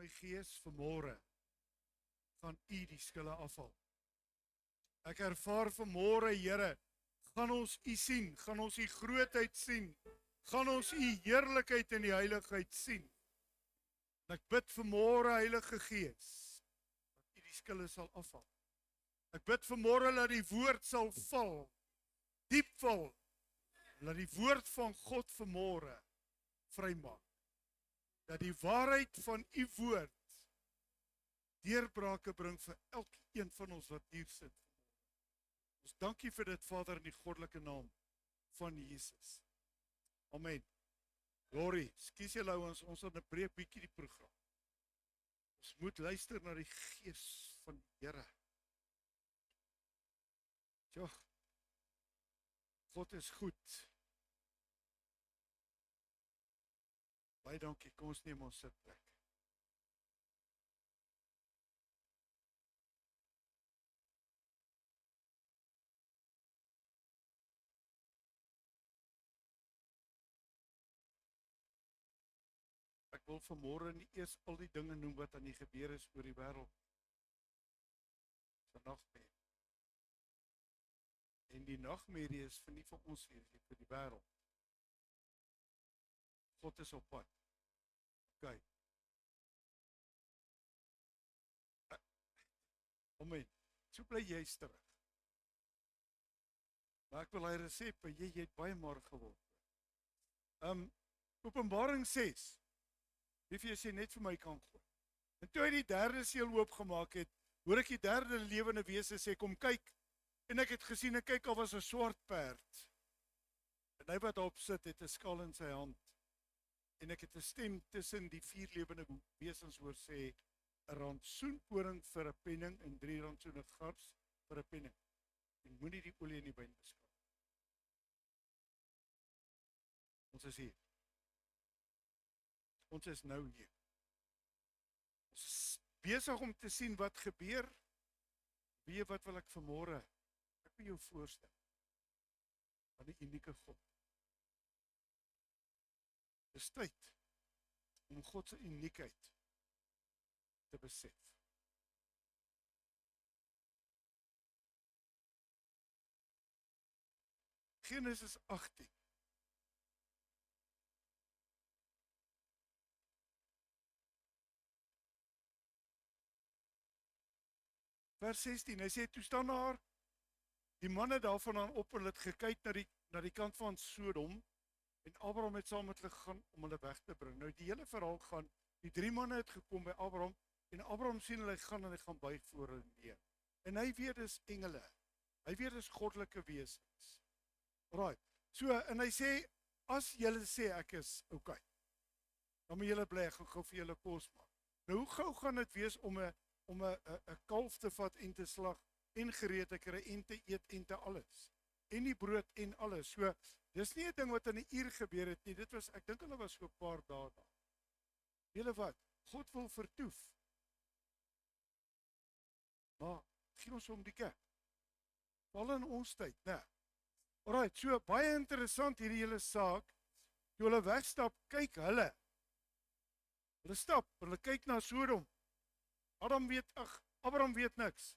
my gees vanmôre gaan U die skille afhaal. Ek ervaar vanmôre, Here, gaan ons U sien, gaan ons U grootheid sien, gaan ons U heerlikheid en die heiligheid sien. En ek bid vanmôre, Heilige Gees, dat U die skille sal afhaal. Ek bid vanmôre dat die woord sal val, diep val, dat die woord van God vanmôre vrymaak. Dat die waarheid van U woord deurbrake bring vir elkeen van ons wat hier sit. Ons dankie vir dit, Vader, in die goddelike naam van Jesus. Amen. Glory, skus julle ouens, ons onderbreek bietjie die program. Ons moet luister na die gees van die Here. Ja, God is goed. Baie dankie, kom ons neem ons sitplek. Ek wil vanmôre nie eers al die dinge noem wat aan die gebeur is oor die wêreld. Dis 'n nagmerrie. En die nagmerrie is vir nie vir ons hier, vir die wêreld. God is op pad. OK. Amen. So bly jy terug. Maar ek wil hy resep, jy het baie maar geword. Openbaring 6. Wie vir jy sê net vir my kan gooi. En toe hy die derde seël oopgemaak het, hoor ek die derde lewende wese sê, kom kyk. En ek het gesien, en kyk, al was 'n swart perd. En hy wat daarop sit, het 'n skaal in sy hand. En ek het 'n stem tussen die 4 lewende wesens hoor sê, 'n rantsoenkoring vir 'n penning en 3 rantsoene gars vir 'n penning. En moenie die olie in die wyn bespaar. Ons is hier. Ons is nou hier. Ons is besig om te sien wat gebeur. Weet wat wil ek vanmôre? Ek wil jou voorstel aan die unieke God. Dis tyd om God se uniekheid te besef. Genesis 18. Vers 16, hy sê, toe staan daar, die manne daarvandaan op, hulle het gekyk na die kant van Sodom, en Abraham het saam met hulle gegaan om hulle weg te bring. Nou die hele verhaal gaan, die 3 manne het gekom by Abraham, en Abraham sien hulle gaan en hy gaan buig voor hulle neer. En hy weet dis engele, hy weet dis goddelike wesens. Right, so, en hy sê, as julle sê ek is okay, dan moet julle bly, ek gaan gou vir julle kos maak. Nou hoe gou gaan dit wees om 'n kalf te vat en te slag, en gereed te kry, en te eet, en te alles. En die brood en alles. So, dis nie 'n ding wat in 'n uur gebeur het nie, dit was, ek dink hulle was so 'n paar dae daar. Julle wat, God wil vertoef. Maar, gee ons om die kerk. Val in ons tyd, né? Alright, so, baie interessant hierdie hele saak. Toe hulle wegstap, kyk hulle. Hulle stap, hulle kyk na Sodom. Abraham weet niks.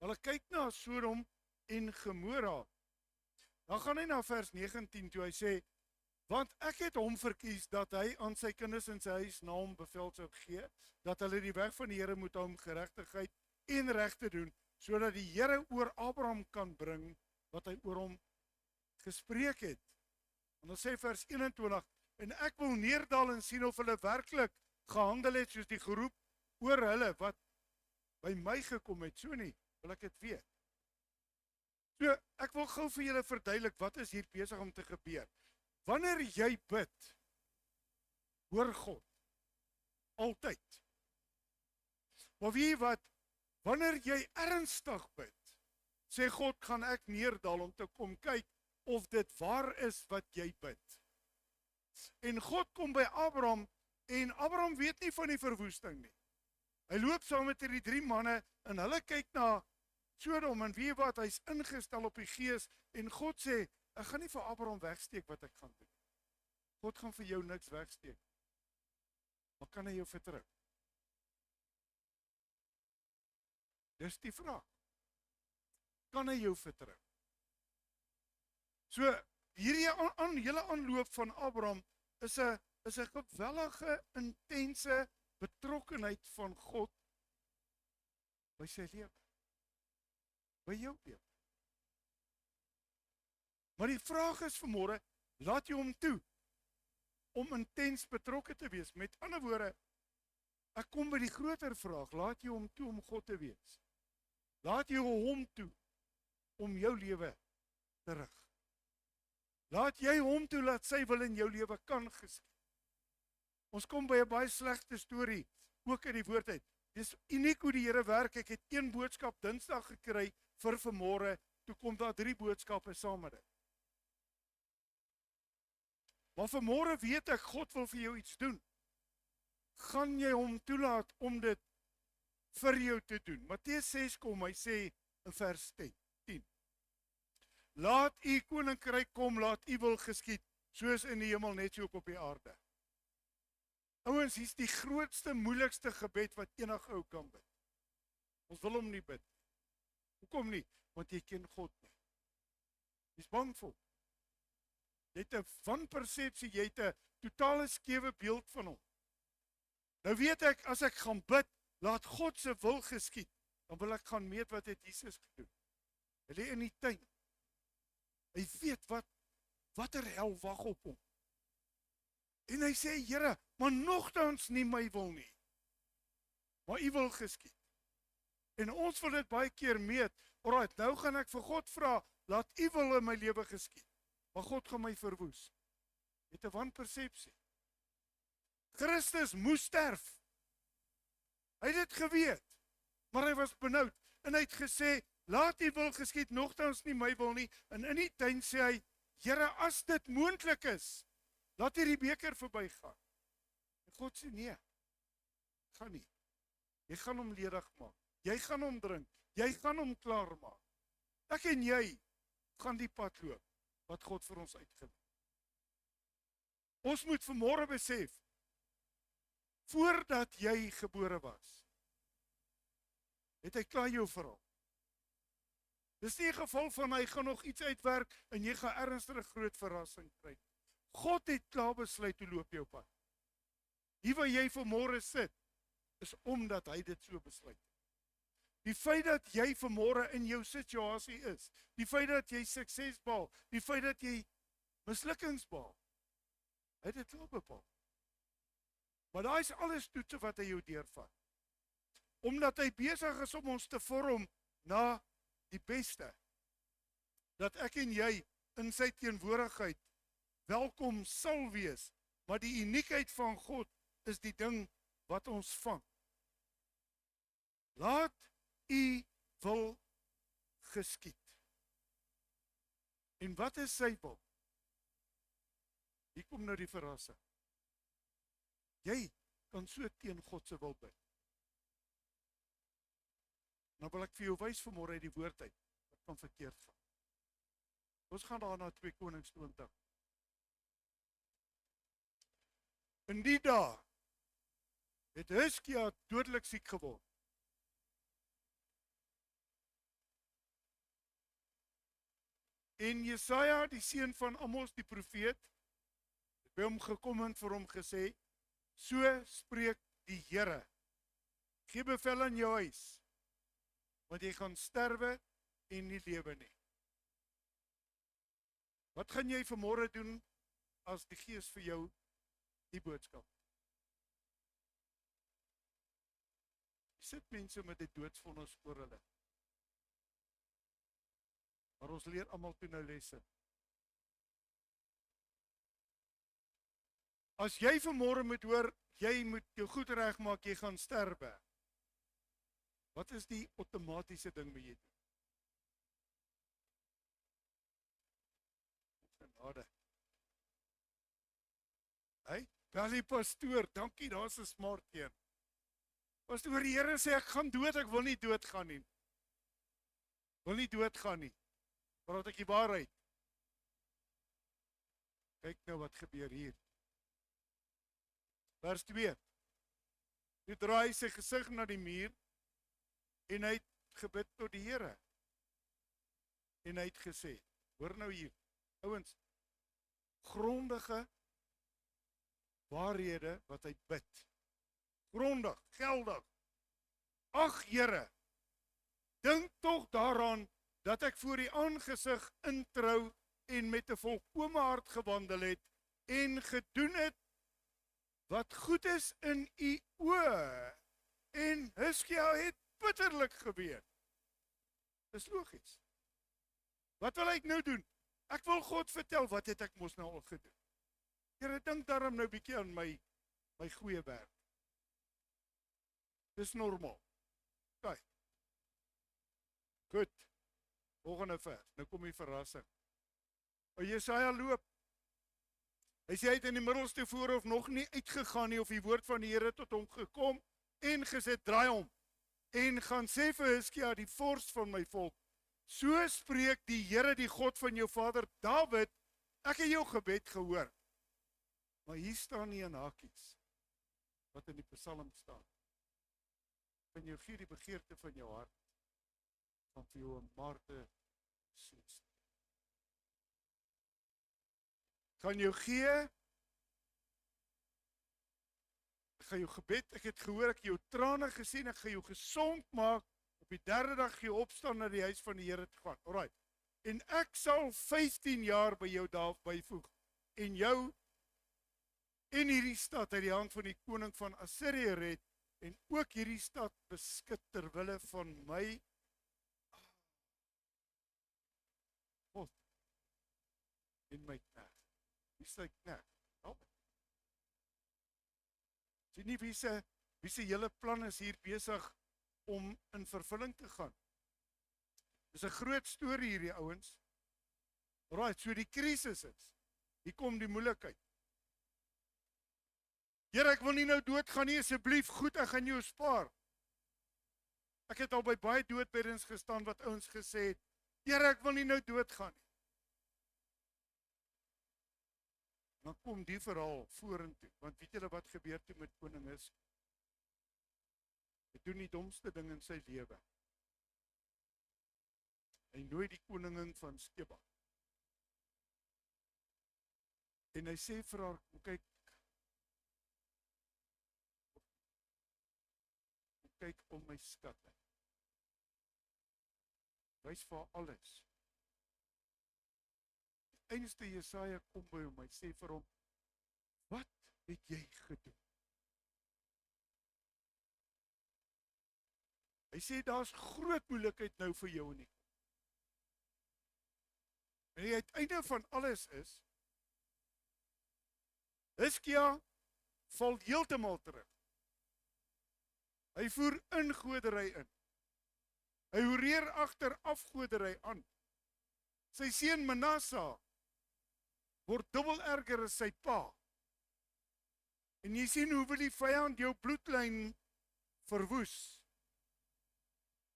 Hulle kyk na Sodom en Gomora. Dan gaan hy na vers 19 toe hy sê, want ek het hom verkies dat hy aan sy kinders en sy huis na hom bevel sou gee, dat hulle die weg van die Here moet hou om geregtigheid en reg te doen, sodat die Here oor Abraham kan bring wat hy oor hom gespreek het. En dan sê vers 21, en ek wil neerdal en sien of hulle werklik gehandel het soos die geroep oor hulle wat by my gekom het, so nie, wil ek het weet. So, ek wil gou vir julle verduidelik wat is hier besig om te gebeur. Wanneer jy bid, hoor God, altyd. Maar weet jy wat, wanneer jy ernstig bid, sê God, gaan ek neerdal om te kom kyk of dit waar is wat jy bid. En God kom by Abraham, en Abraham weet nie van die verwoesting nie. Hy loop saam met die 3 manne, en hulle kyk na Sodom, en weet wat, hy's ingestel op die gees, en God sê, ek gaan nie vir Abraham wegsteek wat ek gaan doen. God gaan vir jou niks wegsteek. Maar kan hy jou vertrou? Dis die vraag. Kan hy jou vertrou? So, hierdie hele aanloop van Abraham is 'n gewellige, intense betrokkenheid van God by sy lewe. By jou lewe. Maar die vraag is vanmôre, laat jy hom toe om intens betrokke te wees. Met ander woorde, ek kom by die groter vraag, laat jy hom toe om God te wees? Laat jy hom toe om jou lewe te rig? Laat jy hom toe laat sy wil in jou lewe kan geskied? Ons kom by 'n baie slegte storie, ook uit die woord uit. Dis uniek hoe die Here werk. Ek het een boodskap Dinsdag gekry vir vanmôre, toe kom daar 3 boodskappe saam met dit. Maar vanmôre weet ek, God wil vir jou iets doen. Gaan jy hom toelaat om dit vir jou te doen? Matteus 6 kom, hy sê in vers 10. Laat u koninkryk kom, laat u wil geskied, soos in die hemel net so ook op die aarde. Ouens, hier's die grootste, moeilikste gebed wat enige ou kan bid. Ons wil hom nie bid. Hoekom nie? Want jy ken God nie. Jy's bang vir hom. Jy het 'n wanpersepsie, jy het 'n totale skewe beeld van hom. Nou weet ek, as ek gaan bid, laat God se wil geskied, dan wil ek gaan meet wat het Jesus gedoen. Hy lê in die tuin. Hy weet watter hel wag op hom. En hy sê, Here, maar nogtans nie my wil nie, maar u wil geskied. En ons wil dit baie keer meet. Alright, nou gaan ek vir God vra, laat u wil in my lewe geskied, maar God gaan my verwoes. Met 'n wanpersepsie. Christus moes sterf. Hy het dit geweet, maar hy was benoud en hy het gesê, laat u wil geskied, nogtans nie my wil nie. En in die tuin sê hy, Here, as dit moontlik is, laat hierdie beker verbygaan. En God sê, nee, gaan nie. Jy gaan hom ledig maak. Jy gaan hom drink. Jy gaan hom klaar maak. Ek en jy gaan die pad loop wat God vir ons uitgewys. Ons moet vanmôre besef, voordat jy gebore was, het hy klaar jou verhaal. Dis nie 'n geval van hy gaan nog iets uitwerk en jy gaan ernstige groot verrassing kry. God het klaar besluit hoe loop jou pad. Hier waar jy vanmôre sit, is omdat hy dit so besluit. Die feit dat jy vanmôre in jou situasie is, die feit dat jy sukses behaal, die feit dat jy mislukkings behaal, hy het dit klaar bepaal. Maar daai is alles toetse wat hy jou deurvat. Omdat hy besig is om ons te vorm na die beste, dat ek en jy in sy teenwoordigheid welkom sal wees, maar die uniekheid van God is die ding wat ons vang. Laat u wil geskied. En wat is sy wil? Hier kom nou die verrassing. Jy kan so teen God se wil bid. Nou wil ek vir jou wys vanmôre uit die woord uit, wat kan verkeerd gaan. Ons gaan daar na 2 Konings 20. In die dae het Hizkia dodelik siek geword. En Jesaja, die seun van Amos die profeet, het by hom gekom en vir hom gesê, so spreek die Here, gee bevel aan jou huis, want jy gaan sterwe en nie lewe nie. Wat gaan jy vanmôre doen as die Gees vir jou die boodskap? Sit mense met 'n doodsvonnis oor hulle. Maar ons leer almal toe nou lesse. As jy vanmôre moet hoor, jy moet jou goed regmaak, jy gaan sterwe. Wat is die outomatiese ding wat jy doen? Genade. Hey, bel die pastoor, dankie, daar's 'n smart een. Pastoor, die Here sê ek gaan dood, ek wil nie doodgaan nie. Wil nie doodgaan nie. Praat ek die waarheid? Kyk nou wat gebeur hier. Vers 2. Toe draai hy sy gesig na die muur en hy het gebid tot die Here. En hy het gesê, hoor nou hier, ouens, grondige waarhede wat hy bid. Grondig, geldig. Ag Here, dink tog daaraan dat ek voor U aangesig introu en met 'n volkome hart gewandel het en gedoen het wat goed is in U oë. En Hizkia het bitterlik gebeur. Dis logies. Wat wil ek nou doen? Ek wil God vertel, wat het ek mos nou al gedoen? Here, dink daarom nou bietjie aan my goeie werk. Dis normaal. Kyk. Goed. Volgende vers. Nou kom die verrassing. Jesaja loop. Hy sê hy het in die middelste voorhof nog nie uitgegaan nie, of die woord van die Here tot hom gekom en gesê, draai om en gaan sê vir Hizkia, die vors van my volk, so spreek die Here, die God van jou vader Dawid, ek het jou gebed gehoor. Maar hier staan nie in hakies wat in die Psalm staan. Kan jou gee die begeerte van jou hart, van vir jou 'n Maarte soos. Kan jou gee, ek gaan jou gebed, ek het gehoor, ek het jou trane gesien, ek gaan jou gesond maak, op die derde dag jy opstaan na die huis van die Here te gaan. Alright. En ek sal 15 jaar by jou daar byvoeg, en jou en hierdie stad uit die hand van die koning van Assirië red, en ook hierdie stad beskik ter wille van my God en my knegt. Wie is sy knegt? Sien nie wie se hele plan is hier besig om in vervulling te gaan. Dis 'n groot storie hierdie ouens. Alright, so die krisis is. Hier kom die moeilikheid. Here, ek wil nie nou doodgaan nie, asseblief, goed, ek gaan jou spaar. Ek het al by baie doodbeddens gestaan wat ouens gesê het, Here, ek wil nie nou doodgaan nie. Dan kom die verhaal vorentoe, want weet julle wat gebeur toe met koning Hizkia? Hy doen die domste ding in sy lewe. Hy nooi die koningin van Sheba. En hy sê vir haar, kyk om my skatte. Wys vir haar alles. Die einste Jesaja kom by hom, hy sê vir hom, wat het jy gedoen? Hy sê, daar's groot moeilikheid nou vir jou nie. En die uiteinde van alles is, Hizkia val heeltemal terug. Hy voer ingodery in. Hy horeer agter afgodery aan. Sy seun Manasseh word dubbel erger as sy pa. En jy sien hoe wil die vyand jou bloedlyn verwoes.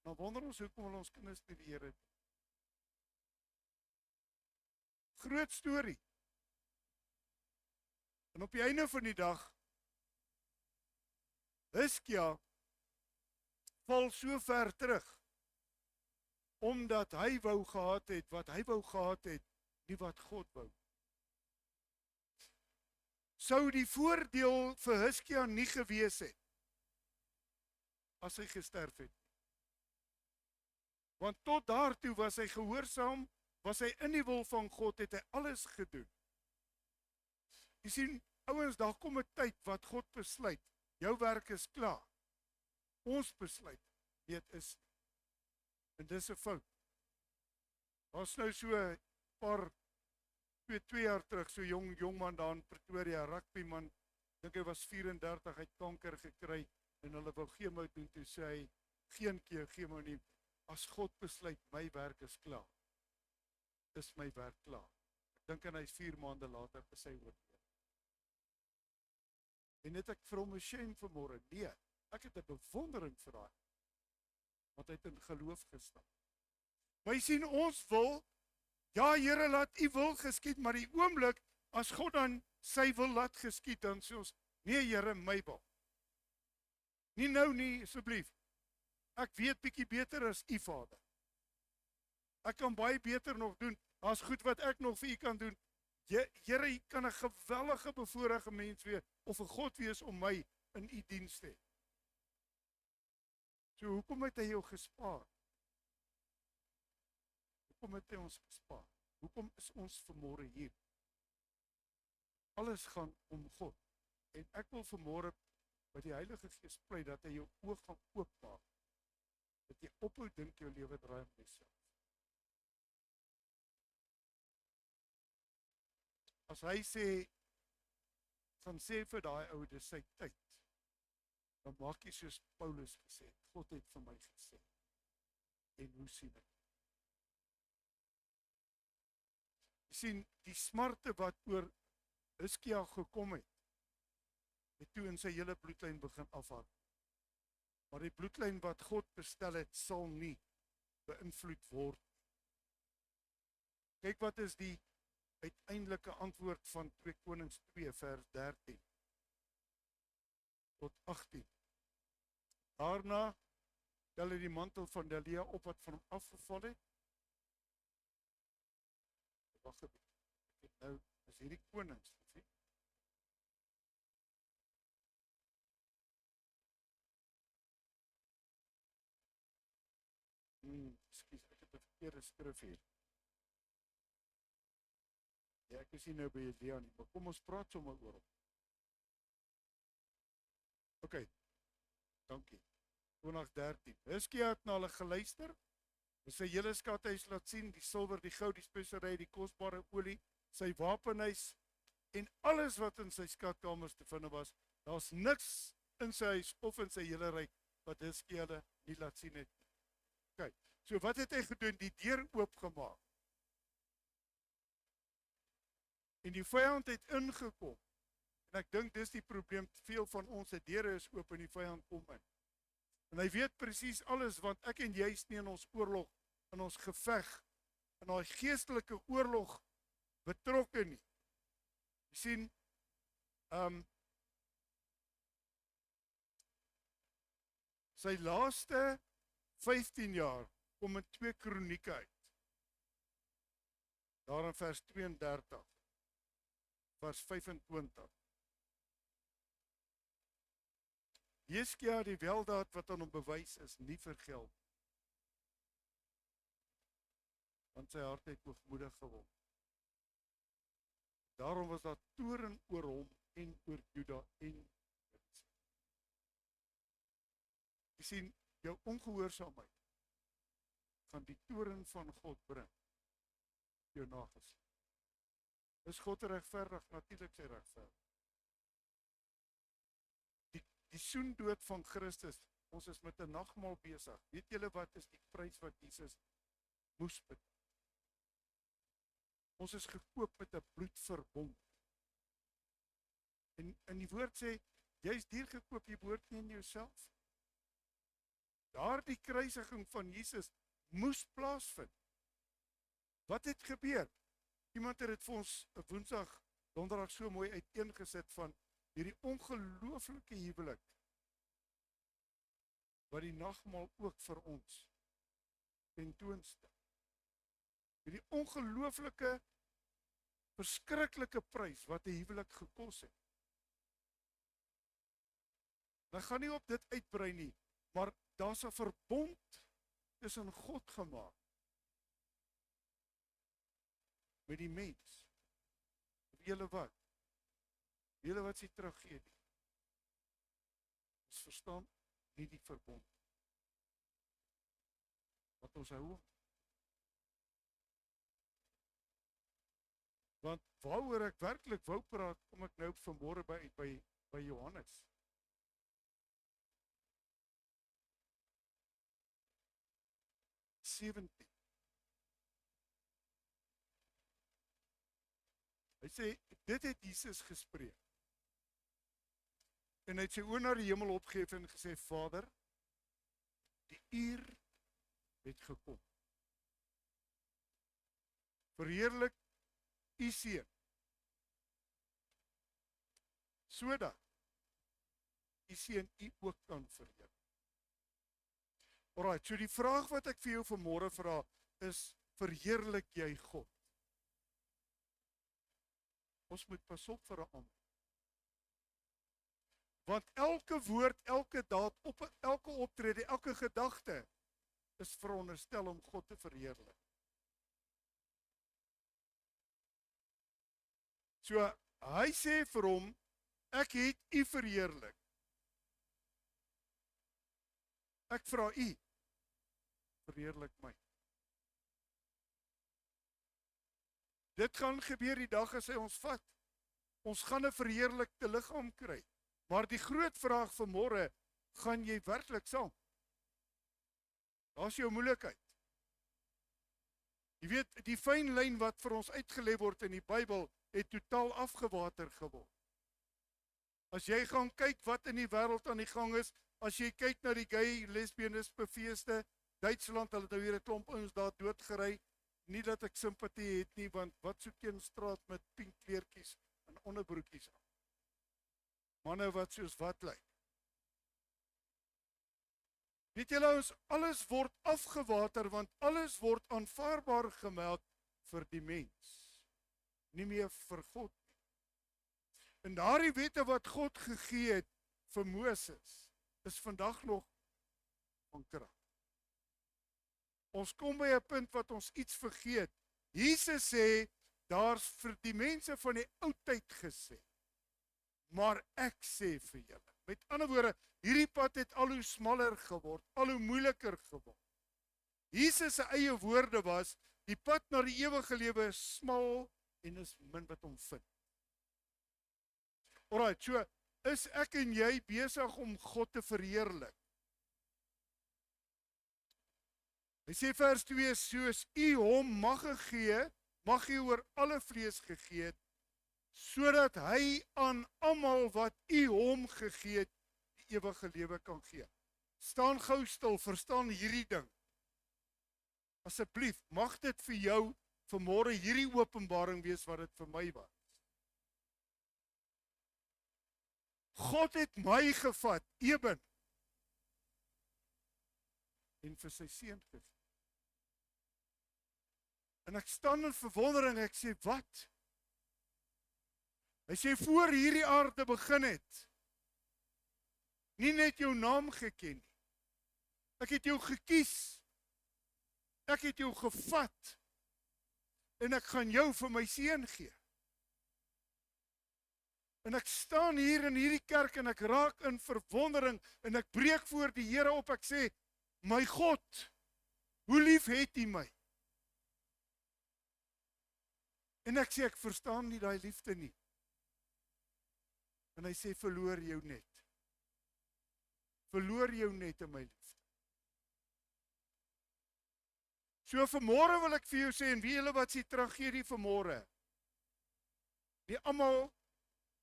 Nou wonder ons hoekom wil ons kinders nie die Here. Groot storie. En op die einde van die dag, Hizkia val so ver terug, omdat hy wou gehad het, wat hy wou gehad het, nie wat God wou. Sou die voordeel vir Hizkia nie gewees het, as hy gesterf het. Want tot daartoe was hy gehoorsaam, was hy in die wil van God, het hy alles gedoen. Jy sien, ouens, daar kom 'n tyd wat God besluit, jou werk is klaar. Ons besluit, dit is, en dis 'n fout. Daar's nou so 'n paar, 2 jaar terug, so jong man daar in Pretoria, rugbyman, dink hy was 34, hy het kanker gekry, en hulle wou chemo doen, toe sê hy, geen keer chemo nie, as God besluit, my werk is klaar, is my werk klaar. Ek dink en hy is 4 maande later gesê oorlede. En het ek vir hom 'n shame vanmôre? Nee, ek het 'n bewondering vir daai, want hy het in geloof gestaan. Maar jy sien, ons wil, ja Here, laat U wil geskied, maar die oomblik, as God dan sy wil laat geskied, dan sê ons, nee Here, my wil. Nie nou nie, asseblief. Ek weet bietjie beter as u Vader. Ek kan baie beter nog doen. Daar's goed wat ek nog vir u kan doen. Here, u kan 'n geweldige bevoorregte mens wees of 'n God wees om my in u diens te hê. So hoekom het hy jou gespaar? Hoekom het hy ons gespaar? Hoekom is ons vanmôre hier? Alles gaan om God. En ek wil vanmôre by die Heilige Gees pleit dat hy jou oë gaan oopmaak. Dat jy ophou dink jou lewe draai om jouself. As hy sê, gaan sê vir daai ou, dis sy tyd, dan maak jy soos Paulus gesê het, God het vir my gesê. En hoe sien ek? Jy sien, die smarte wat oor Hizkia gekom het toe in sy hele bloedlyn begin afhak. Maar die bloedlyn wat God bestel het, sal nie beïnvloed word. Kyk wat is die uiteindelike antwoord van 2 Konings 2 vers 13 tot 18. Daarna tel hy die mantel van Delia op wat van hom afgeval het. Wag 'n bietjie. Nou is hierdie konings, sien? Ekskuus, ek het 'n verkeerde skrif hier. Ja, ek is nie nou by Jesaja nie, maar kom ons praat sommer oor hom. OK, dankie. 2013. Hizkia het na hulle geluister, en sy hele skathuis laat sien, die silwer, die goud, die spesery, die kosbare olie, sy wapenhuis, en alles wat in sy skatkamers te vind was. Daar's niks in sy huis of in sy hele ryk wat Hizkia nie laat sien het. OK, so wat het hy gedoen? Die deur oopgemaak. En die vyand het ingekom. En ek dink dis die probleem, veel van ons se deure is oop en die vyand kom in. En hy weet presies alles, want ek en jy is nie in ons oorlog, in ons geveg, in daai geestelike oorlog betrokke nie. Jy sien, sy laaste 15 jaar kom in 2 Kronieke uit. Daar in vers 32, vers 25. Hizkia die weldaad wat aan hom bewys is, nie vergeld. Want sy hart het hoogmoedig geword. Daarom was daar toorn oor hom en oor Juda en jy sien, jou ongehoorsaamheid gaan die toorn van God bring. Jou nagesien. Is God regverdig? Natuurlik sy regverdig. Die soendood van Christus, ons is met 'n nagmaal besig. Weet julle wat is die prys wat Jesus moes betaal? Ons is gekoop met 'n bloedverbond. En die woord sê, jy is duur gekoop, jy behoort nie in jouself. Daardie kruisiging van Jesus moes plaasvind. Wat het gebeur? Iemand het dit vir ons Woensdag, Donderdag so mooi uiteengesit van hierdie ongelooflike huwelik wat die nagmaal ook vir ons tentoonstel. Hierdie ongelooflike, verskriklike prys wat 'n huwelik gekos het. Dan gaan nie op dit uitbrei nie, maar daar's 'n verbond tussen God gemaak met die mens. Weet julle wat? Weet julle wat sy teruggee nie? Ons verstaan nie die verbond. Wat ons hou hom. Want waaroor ek werklik wou praat, kom ek nou vanmôre by Johannes. Hy sê, dit het Jesus gespreek. En hy het sy oë na die hemel opgehef en gesê, Vader, die uur het gekom. Verheerlik u seun, sodat u seun u ook kan verheerlik. Alright, so die vraag wat ek vir jou vanmôre vra is, verheerlik jy God? Ons moet pas op vir 'n ander. Want elke woord, elke daad, elke optrede, elke gedagte is veronderstel om God te verheerlik. So, hy sê vir hom, ek het u verheerlik. Ek vra u, verheerlik my. Dit gaan gebeur die dag as hy ons vat. Ons gaan 'n verheerlikte liggaam kry. Maar die groot vraag vanmôre, gaan jy werklik saam? Daar's jou moeilikheid. Jy weet, die fyn lyn wat vir ons uitgelê word in die Bybel, het totaal afgewater geword. As jy gaan kyk wat in die wêreld aan die gang is, as jy kyk na die gay lesbianis befeeste, Duitsland, hulle het nou weer 'n klomp ouens daar doodgery. Nie dat ek simpatie het nie, want wat soek jy in straat met pink kleertjies en onderbroekies aan? Manne wat soos wat lyk. Weet julle ons, alles word afgewater, want alles word aanvaarbaar gemaak vir die mens, nie meer vir God nie. En daardie wette wat God gegee het vir Moses, is vandag nog van krag. Ons kom by 'n punt wat ons iets vergeet. Jesus sê, daar's vir die mense van die ou tyd gesê, maar ek sê vir julle. Met ander woorde, hierdie pad het al hoe smaller geword, al hoe moeiliker geword. Jesus se eie woorde was, die pad na die ewige lewe is smal en is min wat hom vind. Alright, so is ek en jy besig om God te verheerlik? Hy sê vers 2, soos u hom mag gegee, mag hy oor alle vlees gegee het, sodat hy aan almal wat u hom gegee het, die ewige lewe kan gee. Staan gou stil, verstaan hierdie ding. Asseblief, mag dit vir jou vanmôre hierdie openbaring wees wat dit vir my was. God het my gevat, Eben, en vir sy seun gegee. En ek staan in verwondering, ek sê, wat? Hy sê, voor hierdie aarde begin het, nie net jou naam geken nie. Ek het jou gekies. Ek het jou gevat. En ek gaan jou vir my seun gee. En ek staan hier in hierdie kerk en ek raak in verwondering en ek breek voor die Here op. Ek sê, my God, hoe lief het U my? En ek sê, ek verstaan nie daai liefde nie. En hy sê, verloor jou net. Verloor jou net in my liefde. So vanmôre wil ek vir jou sê, en wie julle wat sê tragedie vanmôre? Nie almal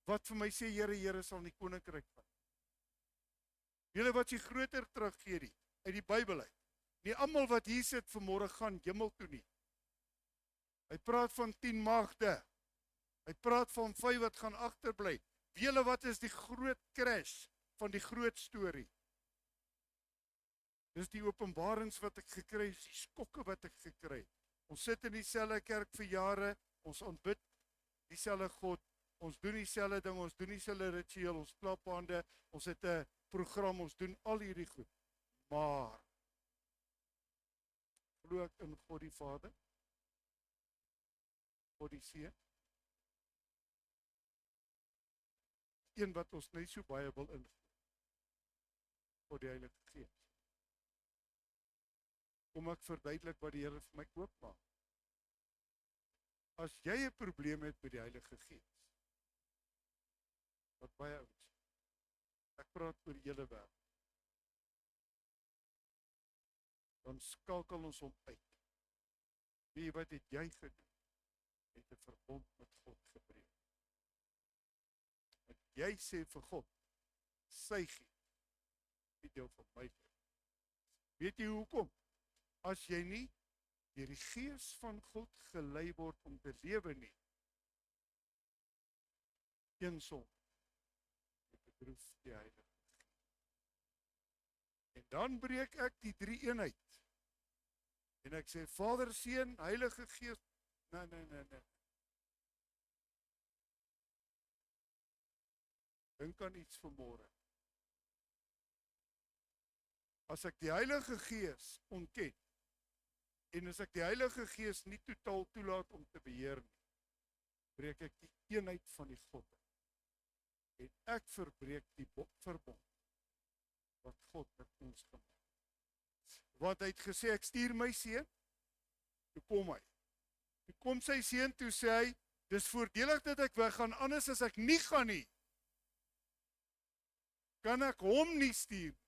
wat vir my sê, Here, Here sal in die koninkryk vat. Julle wat sê groter tragedie uit die Bybel uit. Nie almal wat hier sit vanmôre gaan hemel toe nie. Hy praat van 10 magde. Hy praat van 5 wat gaan agterbly. Wie julle wat is die groot crash van die groot storie? Dis die openbarings wat ek gekry het, die skokke wat ek gekry het. Ons sit in dieselfde kerk vir jare, ons aanbid dieselfde God, ons doen dieselfde ding, ons doen dieselfde ritueel, ons klap hande, ons het 'n program, ons doen al hierdie goed. Maar glo ek in God die Vader, God die Seun, een wat ons net so baie wil inglo, God die Heilige Gees. Kom ek verduidelik wat die Here vir my oopmaak. As jy 'n probleem het met die Heilige Gees, wat baie ouens, ek praat oor die hele wêreld, dan skakel ons hom uit. Wie wat het jy gedoen? Het 'n verbond met God gebreek. En jy sê vir God, sy gee, die deel van my lewe. Weet jy hoekom? As jy nie deur die Gees van God gelei word om te lewe nie, een som, jy bedroef die Heilige Gees. En En dan breek ek die drie eenheid. En ek sê, Vader, Seun, Heilige Gees, nee. Dink aan iets vanmôre. As ek die Heilige Gees ontken, en as ek die Heilige Gees nie totaal toelaat om te beheer nie, breek ek die eenheid van die God. En ek verbreek die verbond wat God met ons gemaak. Want hy het gesê, ek stuur my seun, toe kom hy. Toe kom sy seun, toe sê hy, dis voordelig dat ek weggaan, anders as ek nie gaan nie, kan ek hom nie stuur nie.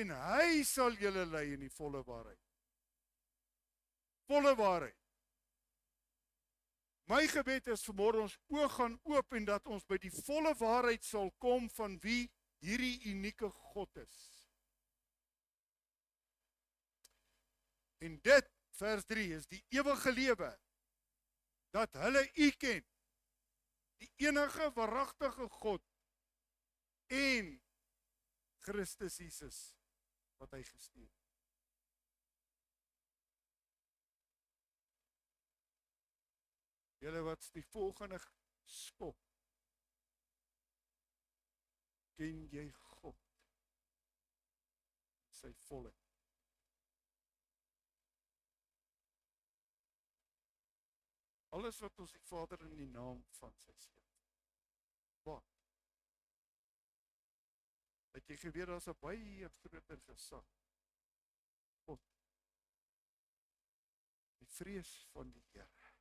En hy sal julle lei in die volle waarheid. Volle waarheid. My gebed is vanmôre ons oë gaan oop en dat ons by die volle waarheid sal kom van wie hierdie unieke God is. En dit, vers 3, is die ewige lewe, dat hulle U ken, die enige waaragtige God en Christus Jesus wat hy gestuur het. Julle wat die volgende skop, ken jy God, sy volheid. Alles wat ons die Vader in die naam van sy seun. Wat? Het jy geweet, daar is 'n baie groter gesag. God. Die vrees van die Here.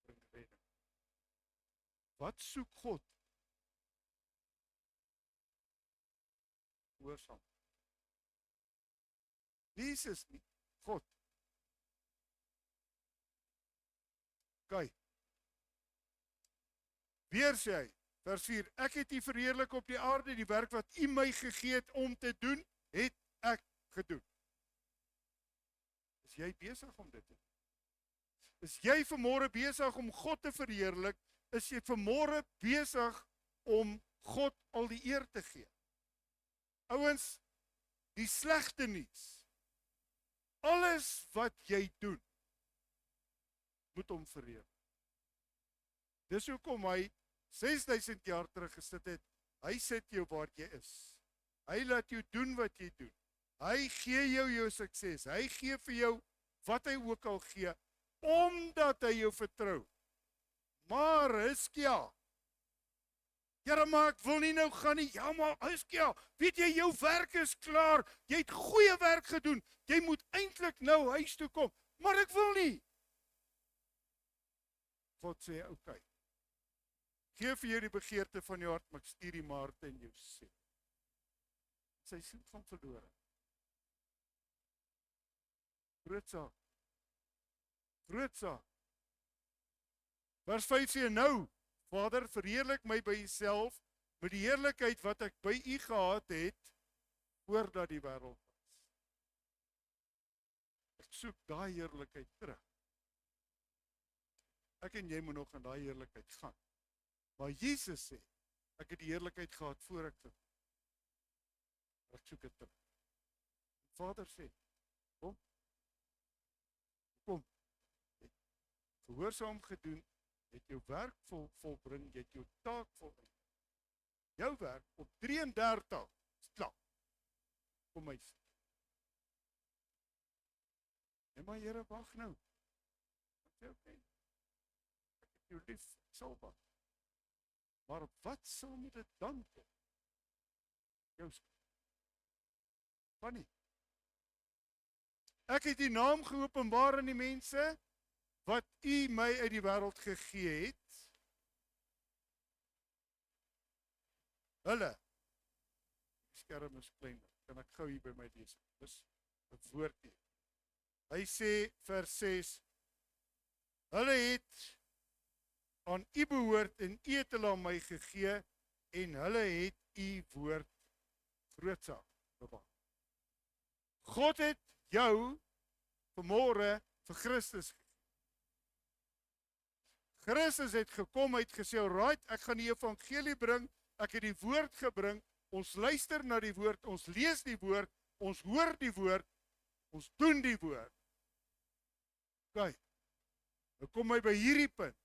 Bring redding. Wat soek God? Gehoorsaam. Jesus nie, God. Kyk. Weer sê hy, vers 4, ek het U verheerlik op die aarde, die werk wat U my gegee het om te doen, het ek gedoen. Is jy besig om dit te doen? Is jy vanmôre besig om God te verheerlik? Is jy vanmôre besig om God al die eer te gee? Ouens, die slegte nuus. Alles wat jy doen, moet hom verheerlik. Dis hoekom hy 6000 jaar terug gesit het. Hy sit jou waar jy is. Hy laat jou doen wat jy doen. Hy gee jou sukses. Hy gee vir jou wat hy ook al gee, omdat hy jou vertrou. Maar Hiskia, Here, maar ek wil nie nou gaan nie. Ja, maar Hiskia, weet jy, jou werk is klaar. Jy het goeie werk gedoen. Jy moet eintlik nou huis toe kom. Maar ek wil nie. God sê, okay. Geef vir jou die begeerte van jou hart, maar ek stuur die Maarte in jou sê. Sy soek van verlore. Groot saak. Groot saak. Vers 5 sê, nou, Vader, verheerlik my by Uself, met die heerlikheid wat ek by U gehad het, voordat die wêreld was. Ek soek daai heerlikheid terug. Ek en jy moet nog in daai heerlikheid gaan. Maar Jesus sê, ek het die heerlikheid gehad voor ek dit. Ek soek dit terug. Vader sê, kom. Kom. Gehoorsaam gedoen, het jou werk volbring, jy het jou taak volbring. Jou werk op 33 is klaar. Kom my sê. En maar Here, wag nou. Ek sê, okay. Ek het jou lief, ek sal wag. Maar wat sal met dit dan kom? Jou van nie. Ek het die naam geopenbaar aan die mense wat U my uit die wêreld gegee het. Hulle. Die skerm is kleiner. Kan ek gou hier by my lees? Dis 'n woord hier. Hy sê vers 6. Hulle het aan U behoort en U het hulle aan my gegee en hulle het U woord groot saak bewaar. God het jou vanmôre vir Christus gegee. Christus het gekom, hy het gesê, "Alright, ek gaan die evangelie bring ek het die woord gebring, ons luister na die woord, ons lees die woord, ons hoor die woord, ons doen die woord. Kyk, nou kom my by hierdie punt.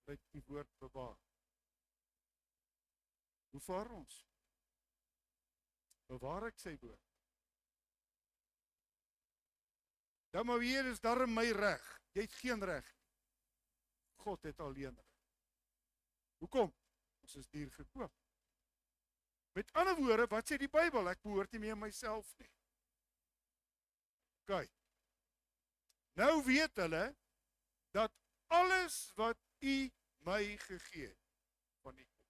Laat die woord bewaar. Hoe vaar ons? Bewaar ek sy woord? Dan maar weer is daarom my reg. Jy het geen reg. God het alleen reg. Hoekom? Ons is duur gekoop. Met ander woorde, wat sê die Bybel? Ek behoort nie meer myself nie. Kyk. Nou weet hulle dat alles wat U my gegee het van U kom.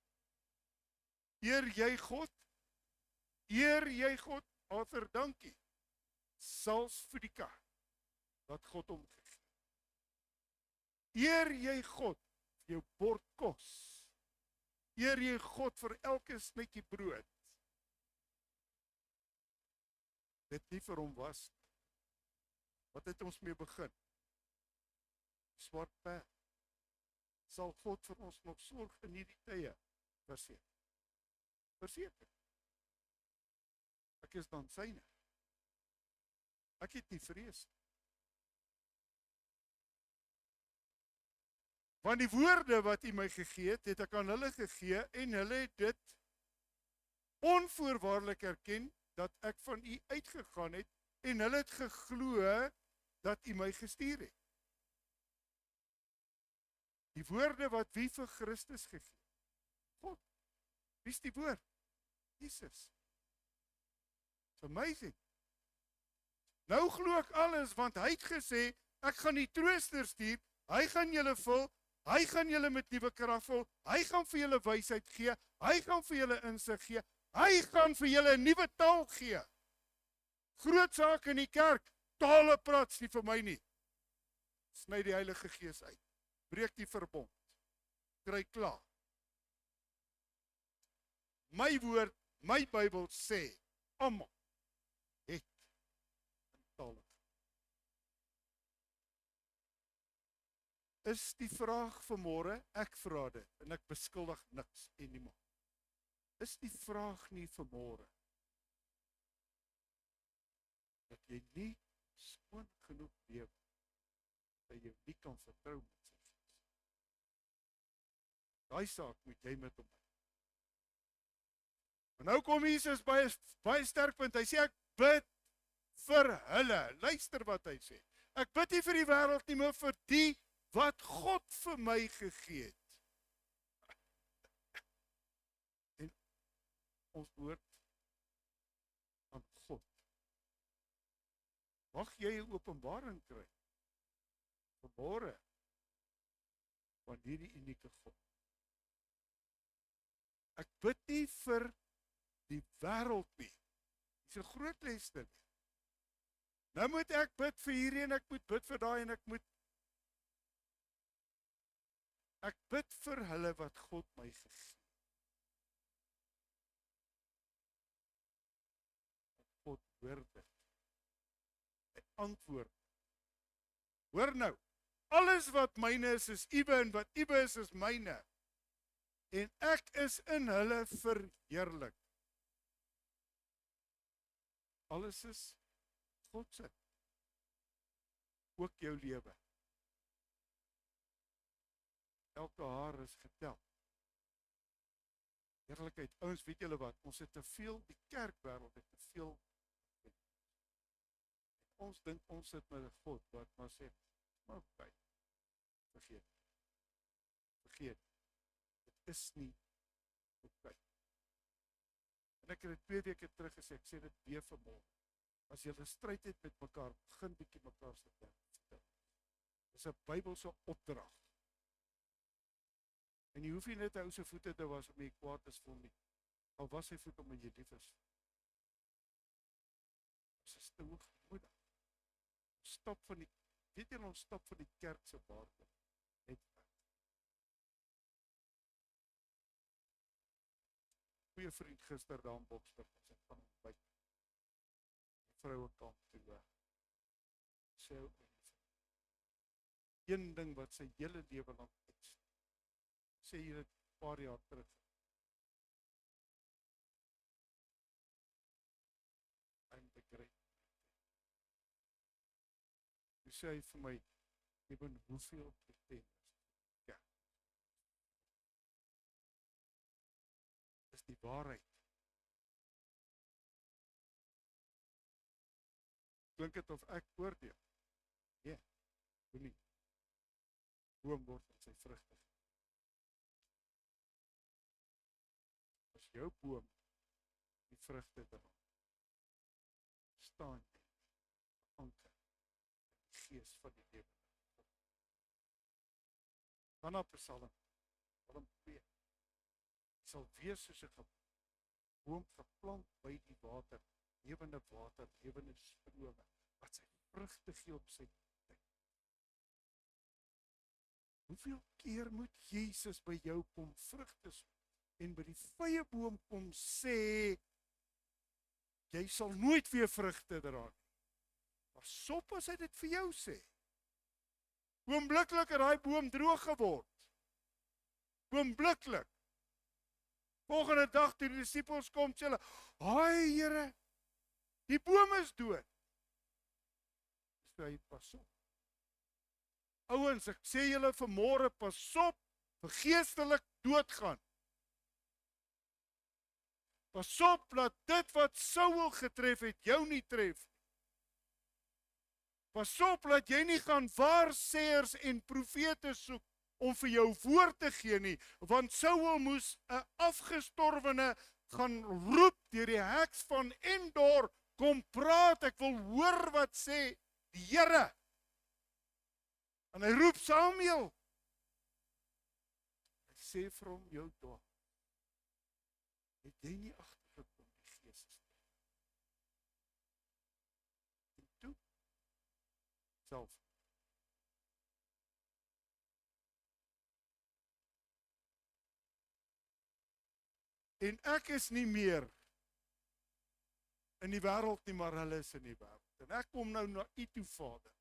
Eer jy God? Eer jy God? Vader, dankie. Selfs vir die kar wat God hom gegee. Eer jy God vir jou bord kos? Eer jy God vir elke snytjie brood? Dit nie vir hom was. Wat het ons mee begin? Swart perd. Sal God vir ons nog sorg in hierdie tye? Verseker. Verseker. Ek is dan syne. Ek het nie vrees. Want die woorde wat U my gegee het, het ek aan hulle gegee en hulle het dit onvoorwaardelik erken dat ek van U uitgegaan het en hulle het geglo dat U my gestuur het. Die woorde wat wie vir Christus gegee? God. Wie is die woord? Jesus. It's amazing. Nou glo ek alles, want hy het gesê, ek gaan die trooster stuur, hy gaan julle vul, hy gaan julle met nuwe krag vul, hy gaan vir julle wysheid gee, hy gaan vir julle insig gee, hy gaan vir julle 'n nuwe taal gee. Groot saak in die kerk, tale praat nie vir my nie. Sny die Heilige Gees uit. Breek die verbond. Kry klaar. My woord, my Bybel sê, almal het in tale. Is die vraag vanmôre, ek vra dit, en ek beskuldig niks en niemand. Is die vraag nie vanmôre, dat jy nie skoon genoeg lewe, dat jy nie kan vertrou met sy gees. Daai saak moet jy met hom. Maar nou kom Jesus baie sterk punt, hy sê ek bid vir hulle, luister wat hy sê, ek bid nie vir die wêreld nie, maar vir die wat God vir my gegee het. En ons behoort aan God. Mag jy 'n openbaring kry vanmôre van hierdie unieke God. Ek bid nie vir die wêreld nie. Dis 'n groot les dit. Nou moet ek bid vir hierdie en ek moet bid vir daai en ek bid vir hulle wat God my gegee. God hoor dit. Hy antwoord. Hoor nou, alles wat myne is uwe en wat uwe is myne. En ek is in hulle verheerlik. Alles is God se. Ook jou lewe. Elke haar is getel. Eerlikheid, ouens, weet julle wat? Ons het te veel, die kerkwêreld het te veel. Ons dink ons sit met 'n God wat maar sê, maar okay. Vergeet. Dit is nie okay. En ek het dit 2 weke terug gesê, ek sê dit weer vanmôre. As jy 'n stryd het met mekaar, begin bietjie mekaar se vertel. Dis 'n Bybelse opdrag. En jy hoef nie net 'n ou se voete te was om jy kwaad is vir hom nie. Al was sy voet om jy lief is. Ons is te hoogmoedig. Stap van die, weet jy, ons stap van die kerk se waarde. Net goeie vriend gister daar in Boksburg, ons het van ontbyt. Die vrouekamp toe. Sê een ding wat sy hele lewe lank sê jy dit paar jaar terug. I'm the great. Toe sê hy vir my, "Eben, hoeveel pretenders?" Ja. Dis die waarheid. Klink dit of ek oordeel? Nee, hoe nie. Boom word aan sy vrugte. As jou boom die vrugte dra, staan jy anker in die gees van die lewe. Dan op Psalm 2. Jy sal wees soos 'n boom geplant by die water, lewende water, lewende strome, wat sy vrugte gee op sy tyd. Hoeveel keer moet Jesus by jou kom vrugte soek en by die vrye boom kom sê, jy sal nooit weer vrugte dra nie. Pas op as hy dit vir jou sê. Oombliklik het daai boom droog geword. Oombliklik. Volgende dag toe die disippels kom, sê hulle, "Haai Here, die boom is dood." So hy pas op. Ouens, ek sê julle vanmôre, pas op vir geestelik doodgaan. Pas op dat dit wat Saul getref het, jou nie tref. Pas op dat jy nie gaan waarsêers en profete soek om vir jou woord te gee nie, want Saul moes 'n afgestorwene gaan roep deur die heks van Endor, kom praat, ek wil hoor wat sê die Here. En hy roep Samuel. Hy sê vir hom, jou dwaas, het jy nie agtergekom die Gees is nie. En toe, self. En ek is nie meer in die wêreld nie, maar hulle is in die wêreld. En ek kom nou na u toe, Vader.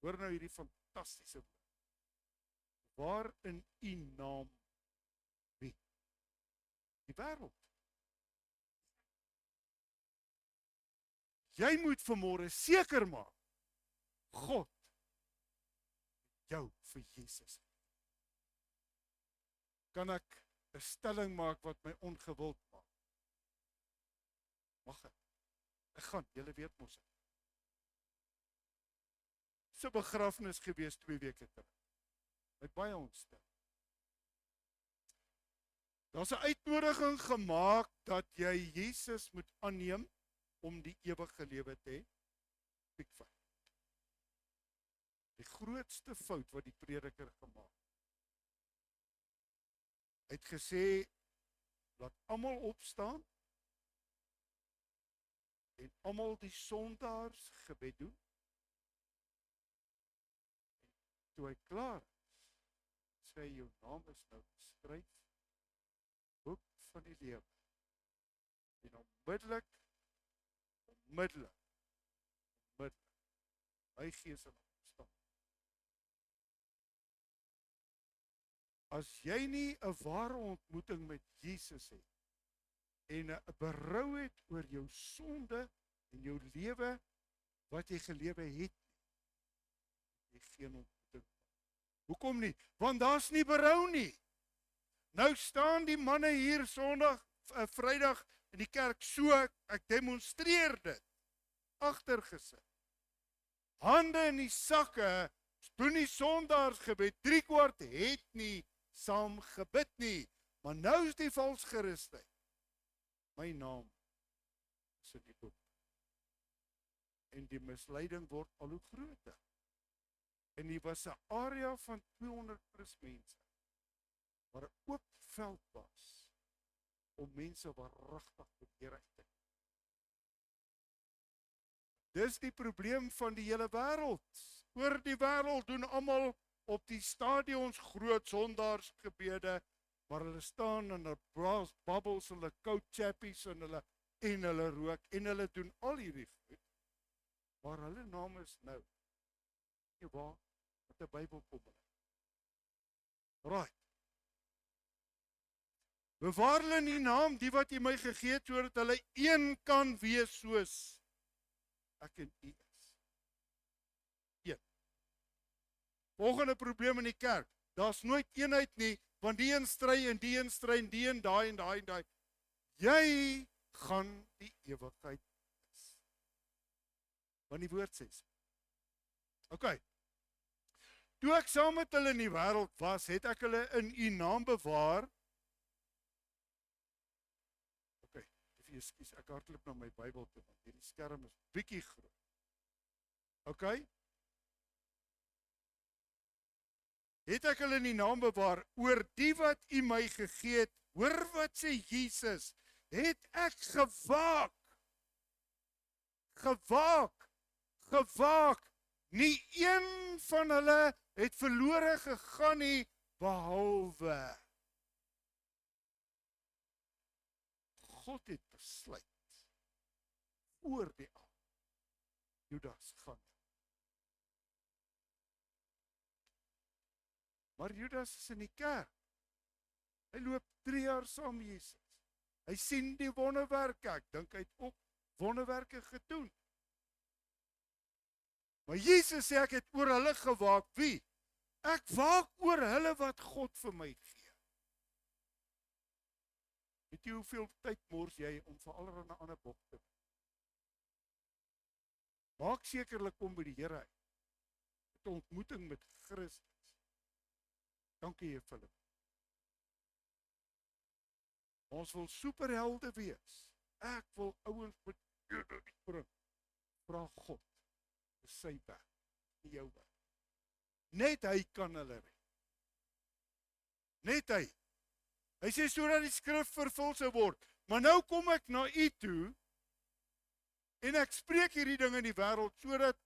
Hoor nou hierdie fantastiese woord. Waarin u naam wie? Die wêreld. Jy moet vanmôre seker maak, God jou vir Jesus. Kan ek 'n stelling maak wat my ongewild maak? Mag ek? Ek gaan, julle weet mos ek. So begrafnis gewees 2 weke terug. Met baie ontstel. Daar's 'n uitnodiging gemaak dat jy Jesus moet aanneem om die ewige lewe te hê. Piek 5. Die grootste fout wat die prediker gemaak het. Hy het gesê, laat almal opstaan en almal die sondaars gebed doen. En toe hy klaar is, sê hy, jou naam is nou geskryf, boek van die lewe. En onmiddellik, hy gees in opstaan. As jy nie 'n ware ontmoeting met Jesus het en 'n berou het oor jou sonde en jou lewe wat jy gelewe het, jy geen ontmoeting. Hoekom nie? Want daar's nie berou nie. Nou staan die manne hier Sondag, Vrydag in die kerk so, ek demonstreer dit, agtergesit. Hande in die sakke, doen die sondaarsgebed, 3/4 het nie saam gebid nie, maar nou is die valsgerusheid. My naam is in die boek. En die misleiding word al hoe groter. En hier was 'n area van 200 plus mense, waar 'n oop veld was, om mense waaragtig te Here uit te. Dis die probleem van die hele wêreld. Oor die wêreld doen almal op die stadions groot sondaarsgebede, maar hulle staan in 'n brass bubbles en hulle koud chappies en hulle rook en hulle doen al hierdie goed. Maar hulle naam is nou nie waar met 'n Bybel kom. Right. Bewaar hulle in die naam, die wat U my gegee het, sodat hulle een kan wees soos ek en U is. Een. Volgende probleem in die kerk, daar's nooit eenheid nie, want die een stry en die een stry en die een daai en daai en daai. Jy gaan die ewigheid is. Want die woord sê so. OK. Toe ek saam met hulle in die wêreld was, het ek hulle in U naam bewaar. OK, ekskuus, ek hardloop na my Bybel toe, want hierdie skerm is bietjie groot. OK? Het ek hulle in die naam bewaar, oor die wat U my gegee het, hoor wat sê Jesus, het ek gewaak. Nie een van hulle het verlore gegaan nie, behalwe God het besluit voor die al Judas gaan. Maar Judas is in die kerk. Hy loop 3 jaar saam met Jesus. Hy sien die wonderwerke. Ek dink hy het ook wonderwerke gedoen. Maar Jesus sê ek het oor hulle gewaak. Wie? Ek waak oor hulle wat God vir my gee. Weet jy hoeveel tyd mors jy om vir allerlei 'n ander bok te doen? Maak seker hulle kom by die Here uit. 'n Ontmoeting met Christus. Dankie Philip. Ons wil superhelde wees. Ek wil ouens met uitbring. Vra God. Dis sy werk, nie jou werk. Net hy kan hulle red. Net hy. Hy sê sodat die skrif vervul sou word. Maar nou kom ek na U toe en ek spreek hierdie ding in die wêreld sodat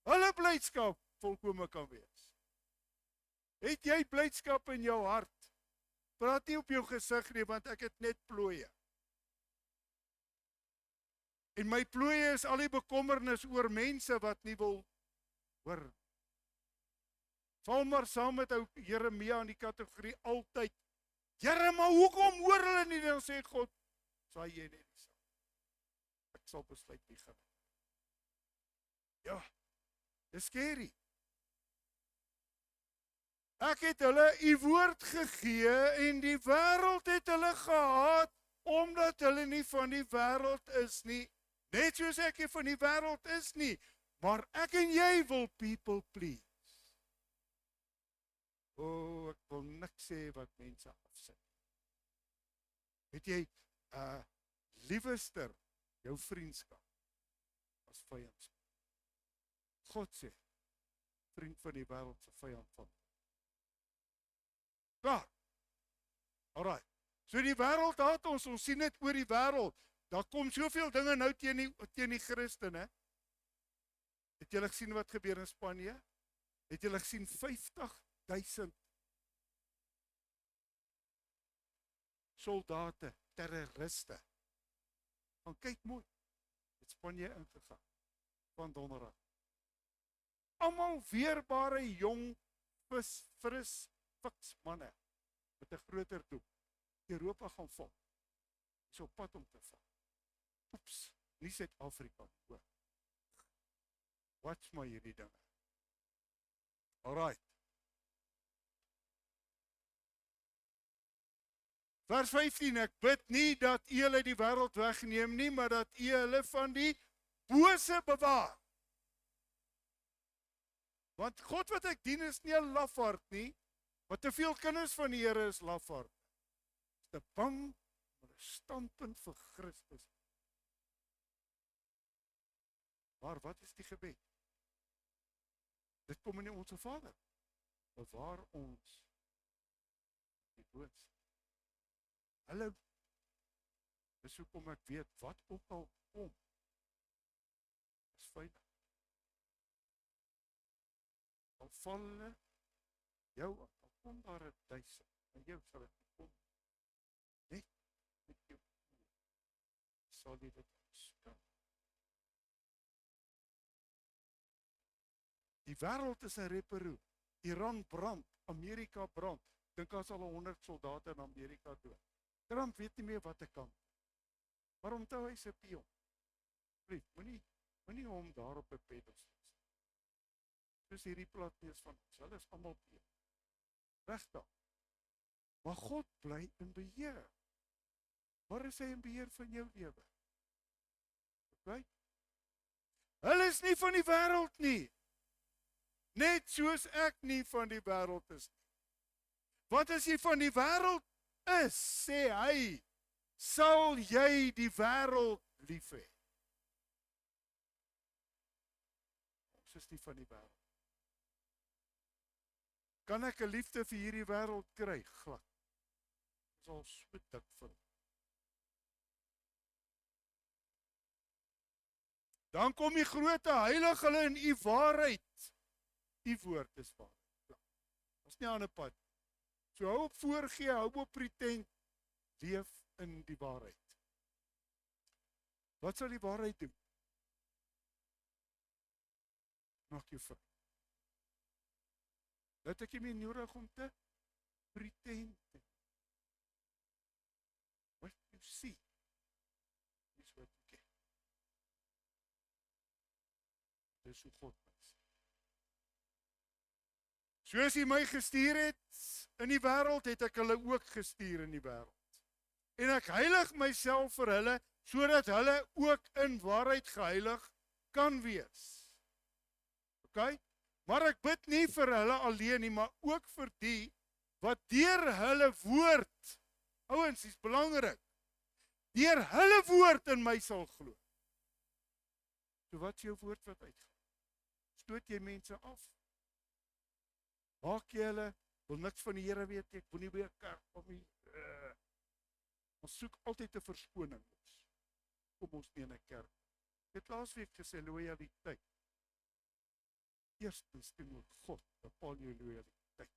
hulle blydskap volkome kan wees. Het jy blydskap in jou hart? Praat nie op jou gesig nie, want ek het net plooie. En my plooie is al die bekommernis oor mense wat nie wil hoor. Val maar saam met ou Jeremia in die kategorie altyd. Here, maar hoekom hoor hulle nie? Dan sê God, saai jy net nie saam. Ek sal besluit nie gaan. Ja, dis scary. Ek het hulle U woord gegee en die wêreld het hulle gehaat omdat hulle nie van die wêreld is nie. Net soos ek nie van die wêreld is nie, maar ek en jy wil people please. Ek wil niks sê wat mense afsit. Weet jy, liewester, jou vriendskap as vyandskap. God sê, vriend van die wêreld se vyand van. Klaar. Alright. So die wêreld haat ons sien dit oor die wêreld. Daar kom soveel dinge nou teen die Christene. Het julle gesien wat gebeur in Spanje? Het julle gesien 50,000 soldate, terroriste. Want kyk mooi, het Spanje ingegaan van donderdag. Almal weerbare jong, fris, fiks manne met 'n groter doel. Europa gaan val. Is op pad om te val. Oeps, nie Suid-Afrika nie. Watch maar hierdie dinge. Alright. Vers 15, ek bid nie dat U hulle die wêreld wegneem nie, maar dat U hulle van die bose bewaar. Want God wat ek dien is nie 'n lafaard nie, maar te veel kinders van die Here is lafaard. Is te bang met 'n standpunt vir Christus. Maar wat is die gebed? Dit kom in Onse Vader. Bewaar ons die boodskap. Hallo. Dis hoekom ek weet wat ook al kom. Is veilig. Al val hulle jou al kom daar 1000, en jou sal het nie kom. Net met jou sal jy dit staan. Die wêreld is 'n reperoe. Iran brand, Amerika brand. Dink as al 100 soldate in Amerika dood. Trump weet nie meer wat hy kan. Maar onthou hy se pion. Moenie hom daar op 'n pedestal sit. Soos hierdie platneus van ons, hulle is almal pion. Regtig. Maar God bly in beheer. Waar is hy in beheer van jou lewe? Okay? Hulle is nie van die wêreld nie. Net soos ek nie van die wêreld is nie. Want as jy van die wêreld is, sê hy, sal jy die wêreld lief hê. Ons is nie van die wêreld. Kan ek 'n liefde vir hierdie wêreld kry? Glad. Dit is al so dik vir hom. Dan kom die groot heilig hulle in u waarheid. U woord is waarheid. Dat is nie 'n ander pad. So hou op voorgee, hou op pretend, leef in die waarheid. Wat sal die waarheid doen? Maak jou vry. Dat ek nie meer nodig om te pretend. What you see is what you get. Dis hoe God is. Soos hy my gestuur het in die wêreld, het ek hulle ook gestuur in die wêreld. En ek heilig myself vir hulle, sodat hulle ook in waarheid geheilig kan wees. OK? Maar ek bid nie vir hulle alleen nie, maar ook vir die wat deur hulle woord, ouens, dis belangrik, deur hulle woord in my sal glo. So wat is jou woord wat uitgaan? Stoot jy mense af? Maak jy hulle, wil niks van die Here weet, ek wil nie by 'n kerk kom nie. Ons soek altyd 'n verskoning. Kom ons nie in 'n kerk. Ek het laasweek gesê loyaliteit. Eerstens teenoor God, bepaal jou loyaliteit